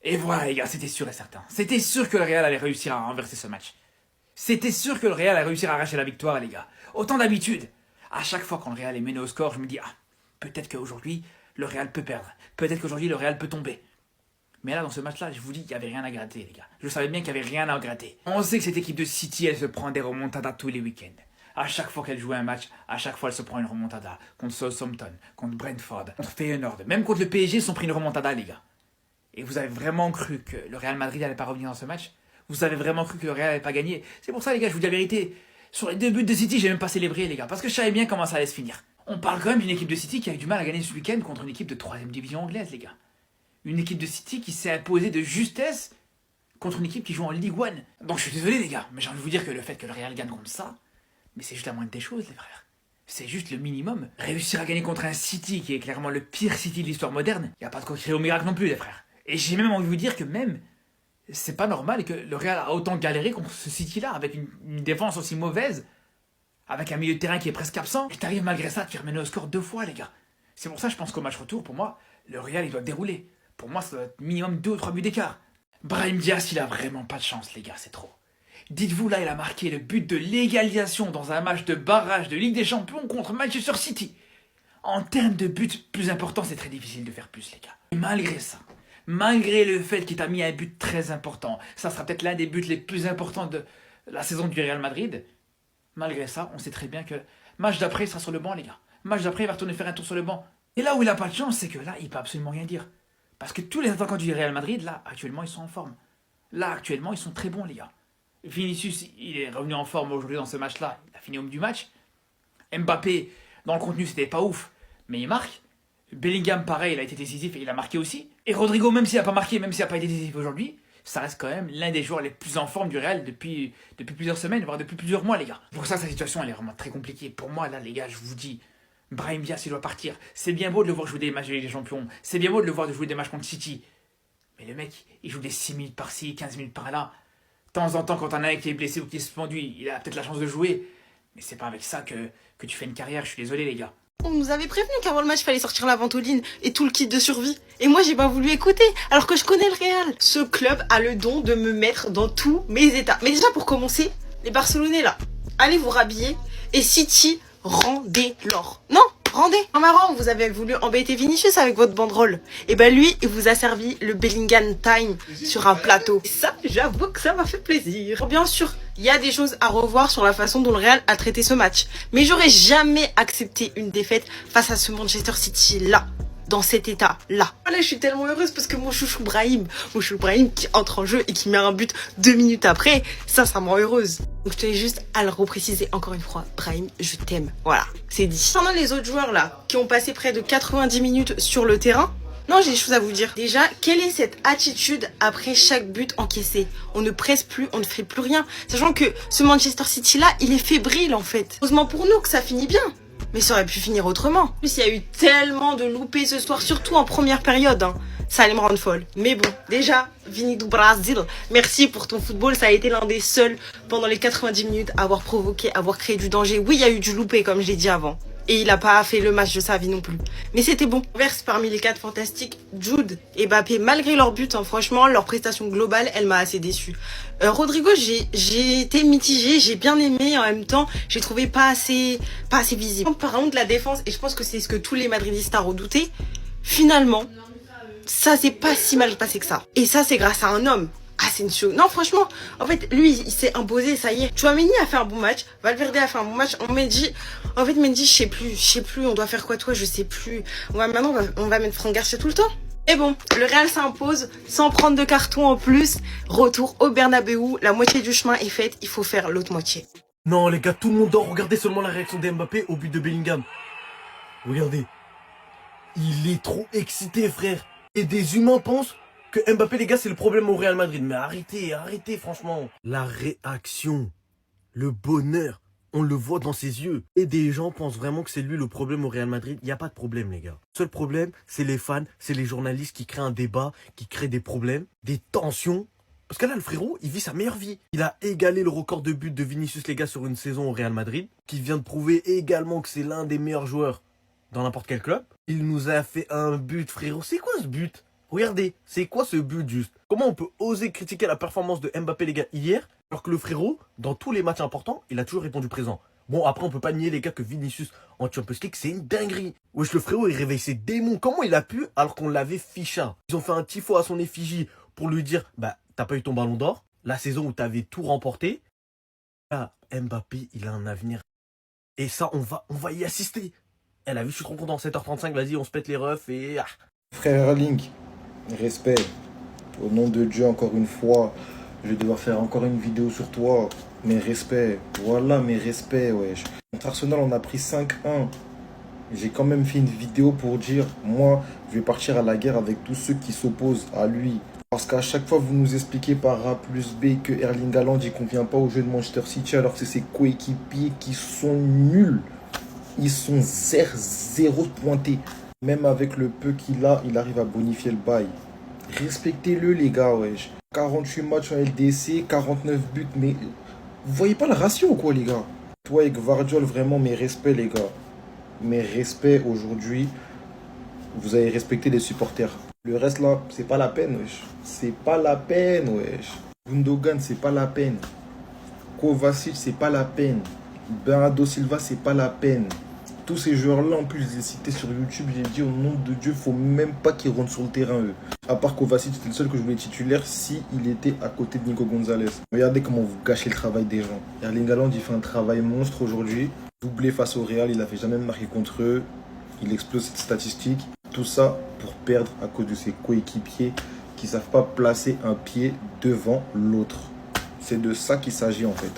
Et voilà les gars, c'était sûr et certain. C'était sûr que le Real allait réussir à renverser ce match. C'était sûr que le Real allait réussir à arracher la victoire les gars. Autant d'habitude. À chaque fois quand le Real est mené au score, je me dis, ah, peut-être qu'aujourd'hui, le Real peut perdre. Peut-être qu'aujourd'hui, le Real peut tomber. Mais là, dans ce match-là, je vous dis qu'il n'y avait rien à gratter, les gars. Je savais bien qu'il n'y avait rien à gratter. On sait que cette équipe de City, elle se prend des remontadas tous les week-ends. À chaque fois qu'elle joue un match, à chaque fois elle se prend une remontada. Contre Southampton, contre Brentford, contre Feyenoord. Même contre le PSG, ils se sont pris une remontada, les gars. Et vous avez vraiment cru que le Real Madrid n'allait pas revenir dans ce match? Vous avez vraiment cru que le Real n'allait pas gagner? C'est pour ça, les gars, je vous dis la vérité. Sur les 2 buts de City, j'ai même pas célébré, les gars. Parce que je savais bien comment ça allait se finir. On parle quand même d'une équipe de City qui a eu du mal à gagner ce week-end contre une équipe de 3ème division anglaise, les gars. Une équipe de City qui s'est imposée de justesse contre une équipe qui joue en Ligue 1. Donc je suis désolé, les gars, mais j'ai envie de vous dire que le fait que le Real gagne contre ça, mais c'est juste la moindre des choses, les frères. C'est juste le minimum. Réussir à gagner contre un City qui est clairement le pire City de l'histoire moderne, y a pas de quoi crier au miracle non plus, les frères. Et j'ai même envie de vous dire que même, c'est pas normal que le Real a autant galéré contre ce City-là, avec une défense aussi mauvaise, avec un milieu de terrain qui est presque absent, et t'arrives malgré ça à te faire mener au score 2 fois, les gars. C'est pour ça je pense qu'au match retour, pour moi, le Real il doit dérouler. Pour moi, ça doit être minimum 2 ou 3 buts d'écart. Brahim Diaz, il a vraiment pas de chance, les gars, c'est trop. Dites-vous, là, il a marqué le but de l'égalisation dans un match de barrage de Ligue des Champions contre Manchester City. En termes de buts plus importants, c'est très difficile de faire plus, les gars. Et malgré ça, malgré le fait qu'il t'a mis un but très important, ça sera peut-être l'un des buts les plus importants de la saison du Real Madrid, malgré ça, on sait très bien que match d'après, il sera sur le banc, les gars. Match d'après, il va retourner faire un tour sur le banc. Et là où il a pas de chance, c'est que là, il peut absolument rien dire. Parce que tous les attaquants du Real Madrid, là, actuellement, ils sont en forme. Là, actuellement, ils sont très bons, les gars. Vinicius, il est revenu en forme aujourd'hui dans ce match-là. Il a fini au bout du match. Mbappé, dans le contenu, c'était pas ouf, mais il marque. Bellingham, pareil, il a été décisif et il a marqué aussi. Et Rodrigo, même s'il n'a pas marqué, même s'il n'a pas été décisif aujourd'hui, ça reste quand même l'un des joueurs les plus en forme du Real depuis plusieurs semaines, voire depuis plusieurs mois, les gars. Pour ça, sa situation, elle est vraiment très compliquée. Pour moi, là, les gars, je vous dis, Brahim Diaz, il doit partir. C'est bien beau de le voir jouer des matchs de Ligue des Champions. C'est bien beau de le voir jouer des matchs contre City. Mais le mec, il joue des 6 minutes par-ci, 15 minutes par-là. De temps en temps, quand t'en as un qui est blessé ou qui est suspendu, il a peut-être la chance de jouer. Mais c'est pas avec ça que tu fais une carrière, je suis désolé, les gars. On nous avait prévenu qu'avant le match, fallait sortir la ventoline et tout le kit de survie. Et moi, j'ai pas voulu écouter, alors que je connais le Real. Ce club a le don de me mettre dans tous mes états. Mais déjà, pour commencer, les Barcelonais, là, allez vous rhabiller. Et City, rendez l'or. Non, rendez. En marrant, vous avez voulu embêter Vinicius avec votre banderole. Et ben lui, il vous a servi le Bellingham Time sur un plateau. Et ça, j'avoue que ça m'a fait plaisir. Bien sûr, il y a des choses à revoir sur la façon dont le Real a traité ce match. Mais j'aurais jamais accepté une défaite face à ce Manchester City-là. Dans cet état-là. Là, je suis tellement heureuse parce que mon chouchou Brahim qui entre en jeu et qui met un but 2 minutes après, ça me rend heureuse. Donc je tenais juste à le repréciser encore une fois. Brahim, je t'aime. Voilà, c'est dit. Pendant les autres joueurs là, qui ont passé près de 90 minutes sur le terrain, non, j'ai des choses à vous dire. Déjà, quelle est cette attitude après chaque but encaissé? On ne presse plus, on ne fait plus rien. Sachant que ce Manchester City là, il est fébrile en fait. Heureusement pour nous que ça finit bien. Mais ça aurait pu finir autrement. En plus, il y a eu tellement de loupés ce soir, surtout en première période. Hein. Ça allait me rendre folle. Mais bon, déjà, Vini do Brasil, merci pour ton football. Ça a été l'un des seuls, pendant les 90 minutes, à avoir provoqué, à avoir créé du danger. Oui, il y a eu du loupé, comme je l'ai dit avant. Et il n'a pas fait le match de sa vie non plus. Mais c'était bon. Verse parmi les 4 fantastiques, Jude et Mbappé, malgré leur but, hein, franchement, leur prestation globale, elle m'a assez déçue. Rodrigo, j'ai été mitigée, j'ai bien aimé, en même temps, j'ai trouvé pas assez visible. Par contre, la défense, et je pense que c'est ce que tous les madridistes ont redouté, finalement, ça s'est pas si mal passé que ça. Et ça, c'est grâce à un homme. Asensio. Non, franchement, en fait, lui, il s'est imposé, ça y est. Chouameni a fait un bon match, Valverde a fait un bon match. Mendy, je sais plus, on doit faire quoi, toi, je sais plus. Maintenant, on va mettre Franck Garcia tout le temps. Et bon, le Real s'impose sans prendre de carton en plus. Retour au Bernabeu, la moitié du chemin est faite, il faut faire l'autre moitié. Non, les gars, tout le monde dort. Regardez seulement la réaction d'Mbappé au but de Bellingham. Regardez. Il est trop excité, frère. Et des humains pensent que Mbappé, les gars, c'est le problème au Real Madrid. Mais arrêtez, franchement. La réaction, le bonheur, on le voit dans ses yeux. Et des gens pensent vraiment que c'est lui le problème au Real Madrid. Il n'y a pas de problème, les gars. Le seul problème, c'est les fans, c'est les journalistes qui créent un débat, qui créent des problèmes, des tensions. Parce que là, le frérot, il vit sa meilleure vie. Il a égalé le record de buts de Vinicius, les gars, sur une saison au Real Madrid, qui vient de prouver également que c'est l'un des meilleurs joueurs dans n'importe quel club. Il nous a fait un but, frérot. C'est quoi ce but? Regardez, c'est quoi ce but juste? Comment on peut oser critiquer la performance de Mbappé les gars hier, alors que le frérot, dans tous les matchs importants, il a toujours répondu présent. Bon, après, on peut pas nier les gars que Vinicius en Champions League, c'est une dinguerie. Wesh, le frérot, il réveille ses démons. Comment il a pu alors qu'on l'avait fichard? Ils ont fait un tifo à son effigie pour lui dire, bah, t'as pas eu ton ballon d'or, la saison où t'avais tout remporté. Là, Mbappé, il a un avenir. Et ça, on va y assister. Elle a vu, je suis trop content, 7h35, vas-y, on se pète les refs et... Ah. Frère Erling, respect. Au nom de Dieu, encore une fois, je vais devoir faire encore une vidéo sur toi. Mes respects. Voilà, mes respects, wesh. Contre Arsenal, on a pris 5-1. J'ai quand même fait une vidéo pour dire, moi, je vais partir à la guerre avec tous ceux qui s'opposent à lui. Parce qu'à chaque fois, vous nous expliquez par A plus B que Erling Haaland, il ne convient pas au jeu de Manchester City, alors que c'est ses coéquipiers qui sont nuls. Ils sont 0 pointés. Même avec le peu qu'il a, il arrive à bonifier le bail. Respectez-le, les gars, wesh. 48 matchs en LDC, 49 buts, mais... Vous voyez pas le ratio ou quoi, les gars? Toi et Gvardiol, vraiment, mes respects, les gars. Mes respects aujourd'hui. Vous avez respecté les supporters. Le reste, là, c'est pas la peine, wesh. C'est pas la peine, wesh. Gundogan, c'est pas la peine. Kovacic, c'est pas la peine. Bernardo Silva, c'est pas la peine. Tous ces joueurs-là, en plus, je les ai cités sur YouTube. J'ai dit, au nom de Dieu, faut même pas qu'ils rentrent sur le terrain, eux. À part Kovacic, c'était le seul que je voulais titulaire si il était à côté de Nico Gonzalez. Regardez comment vous gâchez le travail des gens. Erling Haaland, il fait un travail monstre aujourd'hui. Doublé face au Real, il n'avait jamais marqué contre eux. Il explose cette statistique. Tout ça pour perdre à cause de ses coéquipiers qui ne savent pas placer un pied devant l'autre. C'est de ça qu'il s'agit en fait.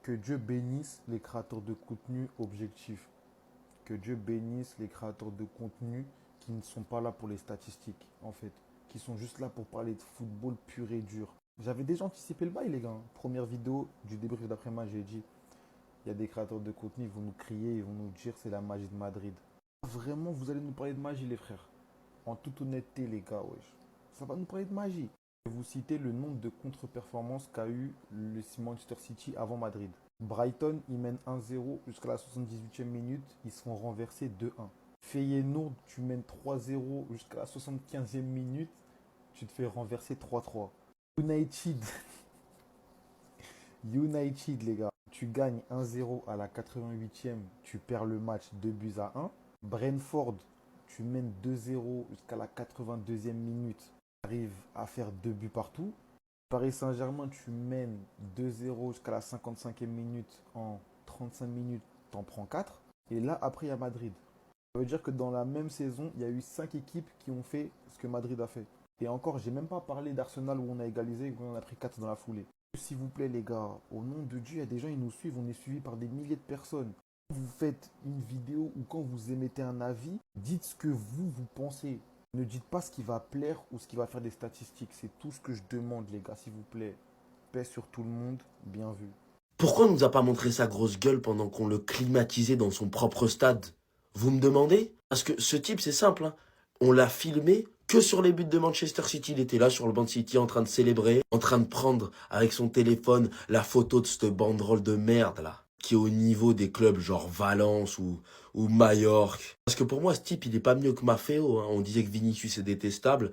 Que Dieu bénisse les créateurs de contenu objectifs. Que Dieu bénisse les créateurs de contenu qui ne sont pas là pour les statistiques, en fait. Qui sont juste là pour parler de football pur et dur. J'avais déjà anticipé le bail, les gars. Première vidéo du débrief d'après-match, j'ai dit, il y a des créateurs de contenu, ils vont nous crier, ils vont nous dire c'est la magie de Madrid. Vraiment, vous allez nous parler de magie, les frères. En toute honnêteté, les gars, wesh. Ça va nous parler de magie. Je vais vous citer le nombre de contre-performances qu'a eu le Manchester City avant Madrid. Brighton, ils mènent 1-0 jusqu'à la 78e minute. Ils se font renverser 2-1. Feyenoord, tu mènes 3-0 jusqu'à la 75e minute. Tu te fais renverser 3-3. United, les gars. Tu gagnes 1-0 à la 88e. Tu perds le match 2-1. Brentford, tu mènes 2-0 jusqu'à la 82e minute. Tu arrives à faire 2 buts partout. Paris Saint-Germain, tu mènes 2-0 jusqu'à la 55e minute. En 35 minutes, tu en prends 4. Et là, après, il y a Madrid. Ça veut dire que dans la même saison, il y a eu 5 équipes qui ont fait ce que Madrid a fait. Et encore, j'ai même pas parlé d'Arsenal où on a égalisé et où on a pris 4 dans la foulée. S'il vous plaît, les gars, au nom de Dieu, il y a des gens qui nous suivent. On est suivis par des milliers de personnes. Quand vous faites une vidéo ou quand vous émettez un avis, dites ce que vous pensez. Ne dites pas ce qui va plaire ou ce qui va faire des statistiques. C'est tout ce que je demande, les gars, s'il vous plaît. Paix sur tout le monde, bien vu. Pourquoi on nous a pas montré sa grosse gueule pendant qu'on le climatisait dans son propre stade? Vous me demandez? Parce que ce type, c'est simple, hein. On l'a filmé que sur les buts de Manchester City. Il était là sur le banc de City en train de célébrer, en train de prendre avec son téléphone la photo de cette banderole de merde là, qui est au niveau des clubs genre Valence ou Majorque. Parce que pour moi, ce type, il est pas mieux que Maffeo, hein. On disait que Vinicius est détestable.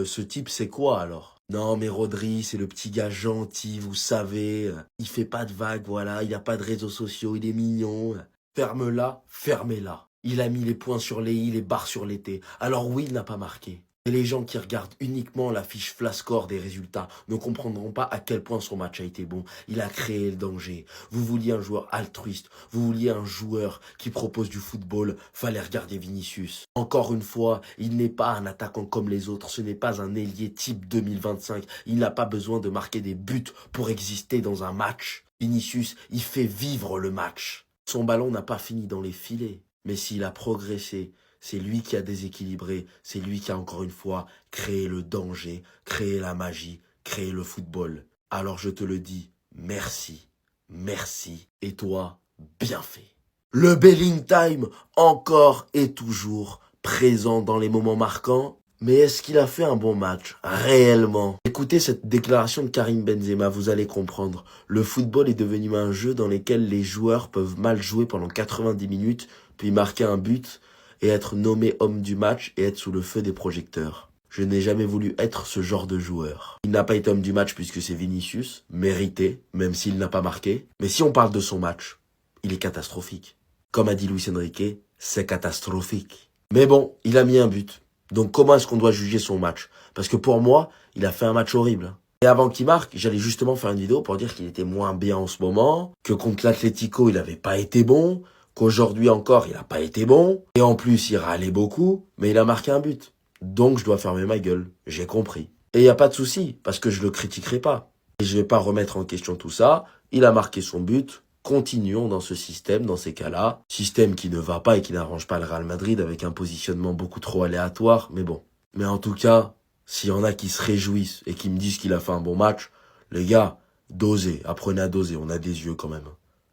Ce type, c'est quoi alors? Non, mais Rodri, c'est le petit gars gentil, vous savez. Il fait pas de vagues, voilà. Il n'y a pas de réseaux sociaux, il est mignon. Ferme-la, fermez-la. Il a mis les points sur les i, les barres sur les t. Alors oui, il n'a pas marqué. Et les gens qui regardent uniquement la fiche Flascore des résultats ne comprendront pas à quel point son match a été bon. Il a créé le danger. Vous vouliez un joueur altruiste, vous vouliez un joueur qui propose du football, fallait regarder Vinicius. Encore une fois, il n'est pas un attaquant comme les autres, ce n'est pas un ailier type 2025. Il n'a pas besoin de marquer des buts pour exister dans un match. Vinicius, il fait vivre le match. Son ballon n'a pas fini dans les filets, mais s'il a progressé, c'est lui qui a déséquilibré, c'est lui qui a encore une fois créé le danger, créé la magie, créé le football. Alors je te le dis, merci, merci, et toi, bien fait. Le Belling Time, encore et toujours présent dans les moments marquants. Mais est-ce qu'il a fait un bon match? Réellement? Écoutez cette déclaration de Karim Benzema, vous allez comprendre. Le football est devenu un jeu dans lequel les joueurs peuvent mal jouer pendant 90 minutes, puis marquer un but et être nommé homme du match et être sous le feu des projecteurs. Je n'ai jamais voulu être ce genre de joueur. Il n'a pas été homme du match puisque c'est Vinicius, mérité, même s'il n'a pas marqué. Mais si on parle de son match, il est catastrophique. Comme a dit Luis Enrique, c'est catastrophique. Mais bon, il a mis un but. Donc comment est-ce qu'on doit juger son match? Parce que pour moi, il a fait un match horrible. Et avant qu'il marque, j'allais justement faire une vidéo pour dire qu'il était moins bien en ce moment, que contre l'Atlético, il n'avait pas été bon, qu'aujourd'hui encore, il n'a pas été bon, et en plus, il râlait beaucoup, mais il a marqué un but. Donc je dois fermer ma gueule, j'ai compris. Et il n'y a pas de souci, parce que je le critiquerai pas. Et je vais pas remettre en question tout ça, il a marqué son but, continuons dans ce système, dans ces cas-là. Système qui ne va pas et qui n'arrange pas le Real Madrid avec un positionnement beaucoup trop aléatoire, mais bon. Mais en tout cas, s'il y en a qui se réjouissent et qui me disent qu'il a fait un bon match, les gars, dosez, apprenez à doser, on a des yeux quand même.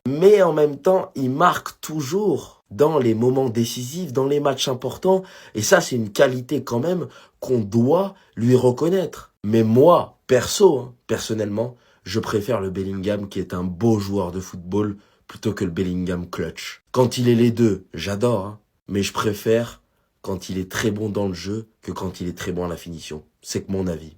Mais en même temps, il marque toujours dans les moments décisifs, dans les matchs importants, et ça c'est une qualité quand même qu'on doit lui reconnaître. Mais moi, personnellement, je préfère le Bellingham qui est un beau joueur de football plutôt que le Bellingham clutch. Quand il est les deux, j'adore, mais je préfère quand il est très bon dans le jeu que quand il est très bon à la finition. C'est que mon avis.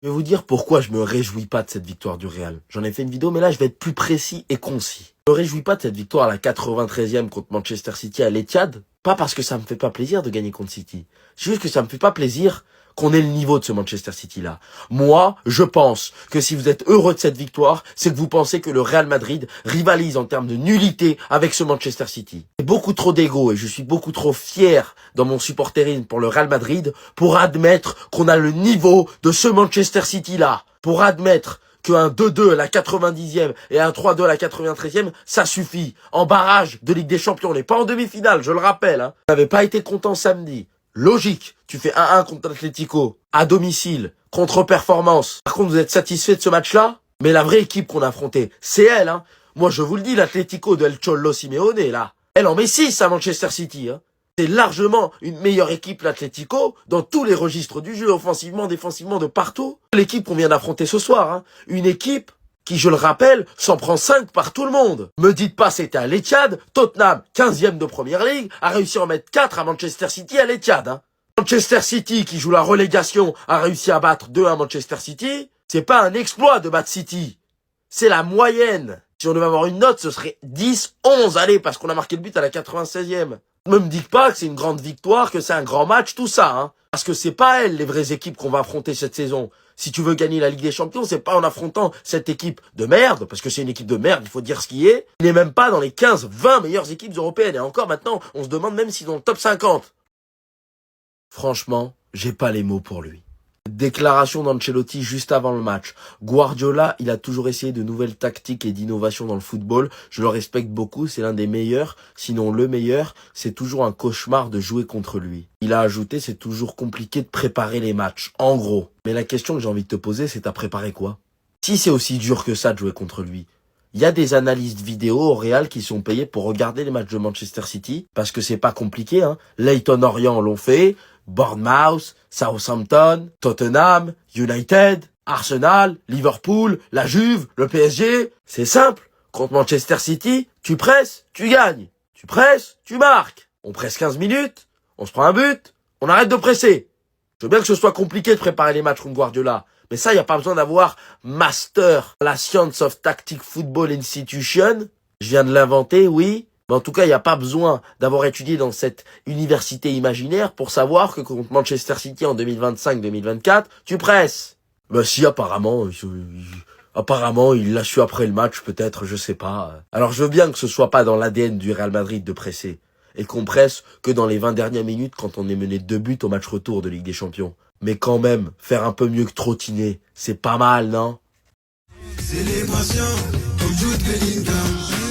Je vais vous dire pourquoi je me réjouis pas de cette victoire du Real. J'en ai fait une vidéo, mais là je vais être plus précis et concis. Je me réjouis pas de cette victoire à la 93e contre Manchester City à l'Etihad. Pas parce que ça me fait pas plaisir de gagner contre City. C'est juste que ça me fait pas plaisir qu'on ait le niveau de ce Manchester City-là. Moi, je pense que si vous êtes heureux de cette victoire, c'est que vous pensez que le Real Madrid rivalise en termes de nullité avec ce Manchester City. J'ai beaucoup trop d'ego et je suis beaucoup trop fier dans mon supporterisme pour le Real Madrid pour admettre qu'on a le niveau de ce Manchester City-là. Pour admettre qu'un 2-2 à la 90e et un 3-2 à la 93e, ça suffit. En barrage de Ligue des Champions, on n'est pas en demi-finale, je le rappelle. Vous n'avez pas été content samedi. Logique, tu fais 1-1 contre l'Atlético, à domicile, contre-performance. Par contre, vous êtes satisfait de ce match-là? Mais la vraie équipe qu'on a affrontée, c'est elle. Moi, je vous le dis, l'Atlético de El Cholo Simeone, là, elle en met 6 à Manchester City. C'est largement une meilleure équipe, l'Atlético, dans tous les registres du jeu, offensivement, défensivement, de partout. L'équipe qu'on vient d'affronter ce soir, une équipe qui, je le rappelle, s'en prend 5 par tout le monde. Me dites pas c'était à l'Etihad, Tottenham, 15e de Première Ligue, a réussi à en mettre 4 à Manchester City à l'Etihad. Manchester City, qui joue la relégation, a réussi à battre 2 à Manchester City. C'est pas un exploit de battre City. C'est la moyenne. Si on devait avoir une note, ce serait 10, 11, allez, parce qu'on a marqué le but à la 96e. Ne me dites pas que c'est une grande victoire, que c'est un grand match, tout ça, Parce que c'est pas elles, les vraies équipes qu'on va affronter cette saison. Si tu veux gagner la Ligue des Champions, c'est pas en affrontant cette équipe de merde, parce que c'est une équipe de merde, il faut dire ce qui est. Il n'est même pas dans les 15, 20 meilleures équipes européennes. Et encore maintenant, on se demande même s'ils sont dans le top 50. Franchement, j'ai pas les mots pour lui. Déclaration d'Ancelotti juste avant le match. Guardiola, il a toujours essayé de nouvelles tactiques et d'innovations dans le football. Je le respecte beaucoup, c'est l'un des meilleurs, sinon le meilleur. C'est toujours un cauchemar de jouer contre lui. Il a ajouté, c'est toujours compliqué de préparer les matchs, en gros. Mais la question que j'ai envie de te poser, c'est t'as préparé quoi? Si c'est aussi dur que ça de jouer contre lui, il y a des analystes vidéo au Real qui sont payés pour regarder les matchs de Manchester City, parce que c'est pas compliqué, Leyton Orient l'ont fait, Bournemouth, Southampton, Tottenham, United, Arsenal, Liverpool, la Juve, le PSG. C'est simple. Contre Manchester City, tu presses, tu gagnes. Tu presses, tu marques. On presse 15 minutes, on se prend un but, on arrête de presser. Je veux bien que ce soit compliqué de préparer les matchs contre Guardiola, mais ça, il n'y a pas besoin d'avoir master la Science of Tactic Football Institution. Je viens de l'inventer, oui. Mais en tout cas, il n'y a pas besoin d'avoir étudié dans cette université imaginaire pour savoir que contre Manchester City en 2025-2024, tu presses. Ben si, apparemment, il l'a su après le match, peut-être, je sais pas. Alors je veux bien que ce soit pas dans l'ADN du Real Madrid de presser, et qu'on presse que dans les 20 dernières minutes quand on est mené 2 buts au match retour de Ligue des Champions. Mais quand même, faire un peu mieux que trottiner, c'est pas mal, non? Célébration, comme Jude Bellingham.